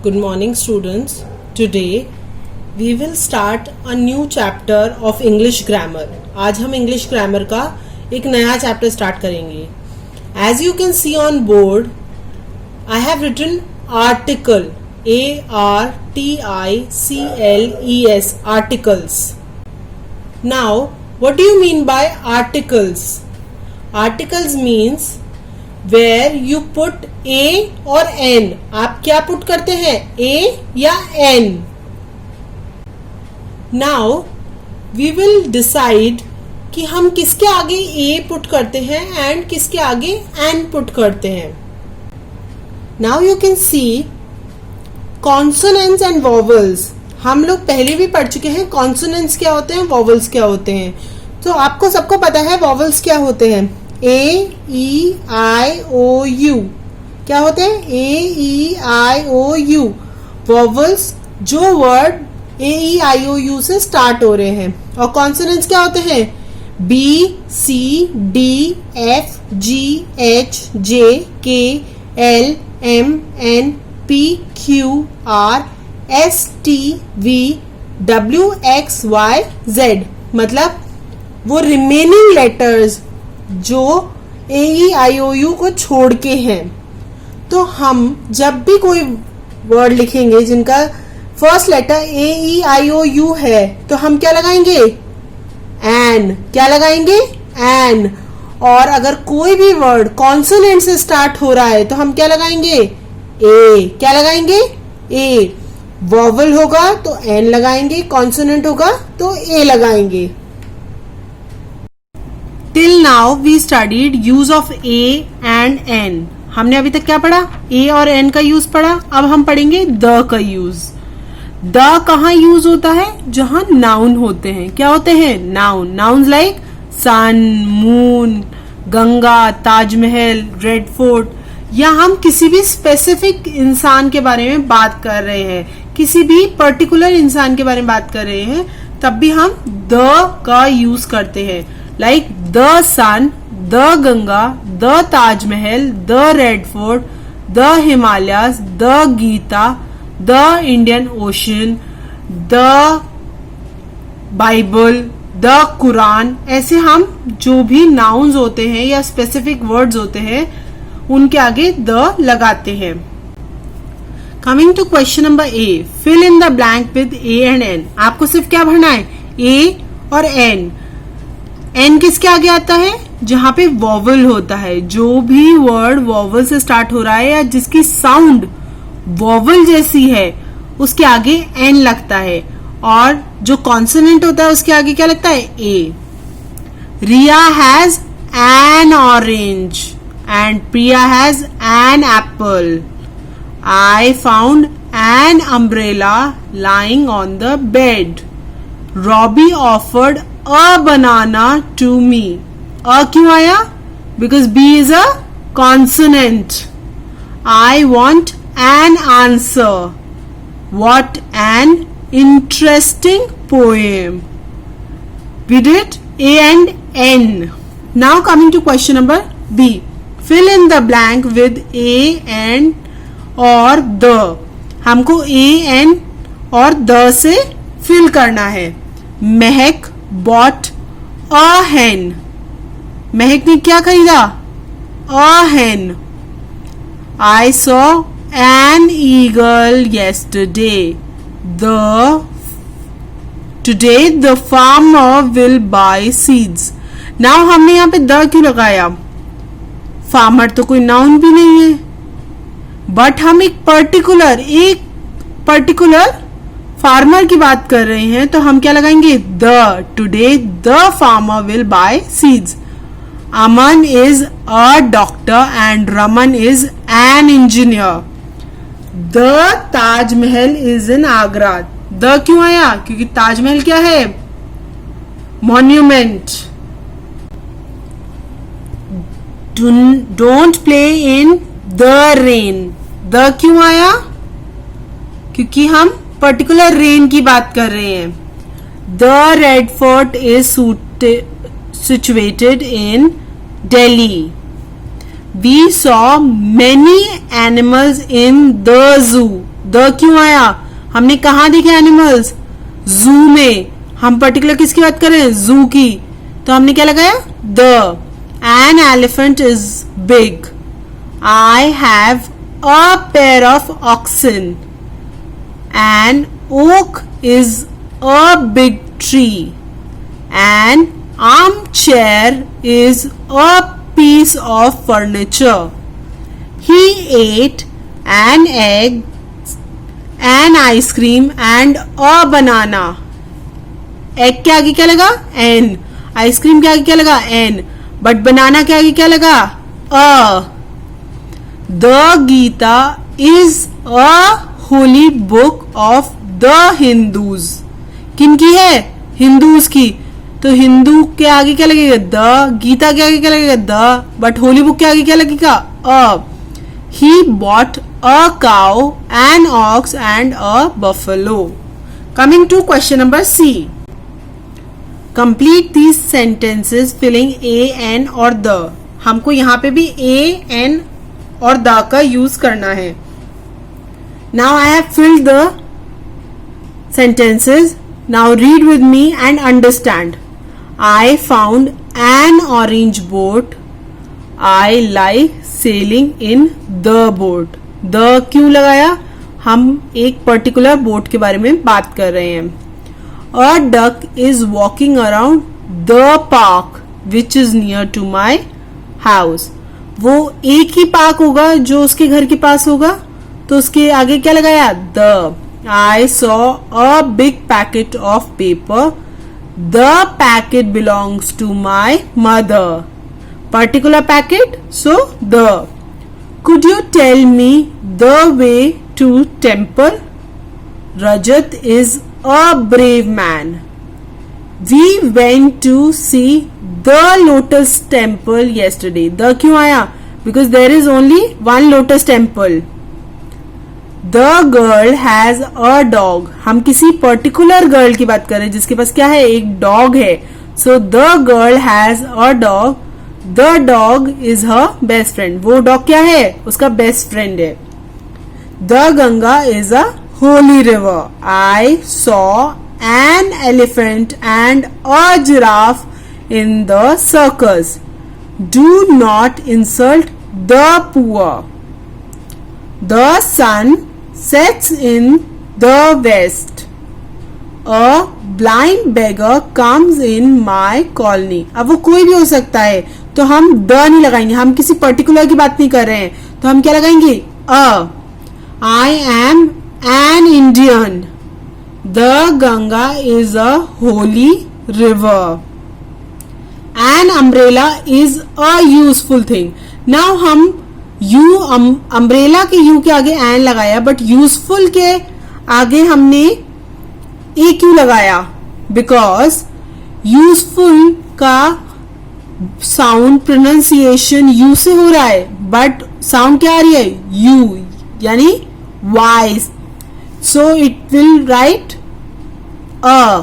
Good morning, students. Today we will start a new chapter of English grammar. आज हम English grammar का एक नया chapter start करेंगे. As you can see on board, I have written article. ARTICLES. Articles. Now, what do you mean by articles? Articles means where you put a or n. आप क्या put करते हैं, a या n? Now we will decide कि हम किसके आगे a put करते हैं and किसके आगे n पुट करते हैं. Now you can see consonants and vowels. हम लोग पहले भी पढ़ चुके हैं consonants क्या होते हैं, vowels क्या होते हैं. तो आपको सबको पता है vowels क्या होते हैं. A-E-I-O-U क्या होते हैं, A-E-I-O-U वॉवल्स जो वर्ड A-E-I-O-U से स्टार्ट हो रहे हैं. और कॉन्सोनेंट्स क्या होते हैं, B-C-D-F-G-H-J-K-L-M-N-P-Q-R-S-T-V-W-X-Y-Z. मतलब वो रिमेनिंग लेटर्स जो A-E-I-O-U को छोड़ के हैं. तो हम जब भी कोई वर्ड लिखेंगे जिनका फर्स्ट लेटर A-E-I-O-U है तो हम क्या लगाएंगे, एन. क्या लगाएंगे, एन. और अगर कोई भी वर्ड कॉन्सोनेंट से स्टार्ट हो रहा है तो हम क्या लगाएंगे, ए. क्या लगाएंगे, ए. वॉवल होगा तो एन लगाएंगे, कॉन्सोनेंट होगा तो ए लगाएंगे. Till now we studied use of a and n. हमने अभी तक क्या पढ़ा, a और n का यूज पढ़ा. अब हम पढ़ेंगे द का यूज. द कहाँ यूज होता है, जहां नाउन होते हैं. क्या होते हैं, noun. Nouns like sun, moon, Ganga, Taj Mahal, red fort. या हम किसी भी स्पेसिफिक इंसान के बारे में बात कर रहे हैं, किसी भी पर्टिकुलर इंसान के बारे में बात कर रहे हैं, तब भी हम द का यूज करते हैं. Like the sun, the Ganga, the Taj Mahal, the red fort, the Himalayas, the Gita, the Indian ocean, the Bible, the Quran. ऐसे हम जो भी नाउन्स होते हैं या स्पेसिफिक वर्ड्स होते हैं उनके आगे द लगाते हैं. Coming to question number A, fill in the blank with a and an. आपको सिर्फ क्या भरना है, ए और एन. एन किसके आगे आता है, जहां पे वॉवल होता है. जो भी वर्ड वॉवल से स्टार्ट हो रहा है या जिसकी साउंड वॉवल जैसी है उसके आगे एन लगता है. और जो कॉन्सोनेंट होता है उसके आगे क्या लगता है, A. Riya has an orange and Priya has an apple. I found an umbrella lying on the bed. Robby offered a banana to me. A क्यों आया, because B is a consonant. I want an answer. What an interesting poem. We did A and N. Now coming to question number B. Fill in the blank with A and or the. हमको A N और the से fill करना है. महक bought a hen. महक ने क्या खरीदा, a hen. I saw an eagle yesterday. Today the farmer will buy seeds. Now हमने यहाँ पे the क्यों लगाया, फार्मर तो कोई नाउन भी नहीं है, बट हम एक पर्टिकुलर फार्मर की बात कर रहे हैं तो हम क्या लगाएंगे, the. Today the farmer will buy seeds. Aman is a doctor and Raman is an engineer. The Taj Mahal is in Agra. The क्यों आया, क्योंकि ताजमहल क्या है, monument. Don't play in the rain. The क्यों आया, क्योंकि हम पर्टिकुलर रेन की बात कर रहे हैं. The red fort is situated in Delhi. We saw many animals in the zoo. The क्यों आया? हमने कहा देखे एनिमल्स? जू में। हम पर्टिकुलर किसकी बात कर रहे हैं? जू की। तो हमने क्या लगाया? The. An elephant is big. I have a pair of oxen. An oak is a big tree. An armchair is a piece of furniture. He ate an egg, an ice cream and a banana. Egg के आगे क्या लगा? N. Ice cream के आगे क्या लगा? N. But banana के आगे क्या लगा? A. The Gita is a holy book of the Hindus. किनकी है? हिंदूज की। तो हिंदू के आगे क्या लगेगा? द। गीता के आगे क्या लगेगा? द। बट होली बुक के आगे क्या लगेगा? A. He bought a cow, an ox and a buffalo. Coming to question number C. Complete these sentences filling A an और द। हमको यहां पे भी ए एन और द का यूज करना है। Now I have filled the sentences. Now read with me and understand. I found an orange boat. I like sailing in the boat. The क्यों लगाया? हम एक पर्टिकुलर बोट के बारे में बात कर रहे हैं। A duck is walking around the park which is near to my house. वो एक ही पार्क होगा जो उसके घर के पास होगा, तो उसके आगे क्या लगाया? The. I saw a big packet of paper. The packet belongs to my mother. Particular packet, so the. Could you tell me the way to temple? Rajat is a brave man. We went to see the lotus temple yesterday. The क्यों आया? Because there is only one lotus temple. The girl has a dog. हम किसी particular girl की बात कर रहे हैं जिसके पास क्या है? एक डॉग है. So the girl has a dog. The dog is her best friend. वो डॉग क्या है? उसका बेस्ट फ्रेंड है. The Ganga is a holy river. I saw an elephant and a giraffe in the circus. Do not insult the poor. The sun sets in the west. A blind beggar comes in my colony. अब वो कोई भी हो सकता है, तो हम the नहीं लगाएंगे. हम किसी पर्टिकुलर की बात नहीं कर रहे हैं, तो हम क्या लगाएंगे? अ. I am an Indian. The Ganga is a holy river. An umbrella is a useful thing. Now हम यू अम्ब्रेला के यू के आगे एन लगाया, बट यूजफुल के आगे हमने ए क्यों लगाया? बिकॉज यूजफुल का साउंड प्रोनाउंसिएशन यू से हो रहा है, बट साउंड क्या आ रही है? यू, यानी wise. So it will write a.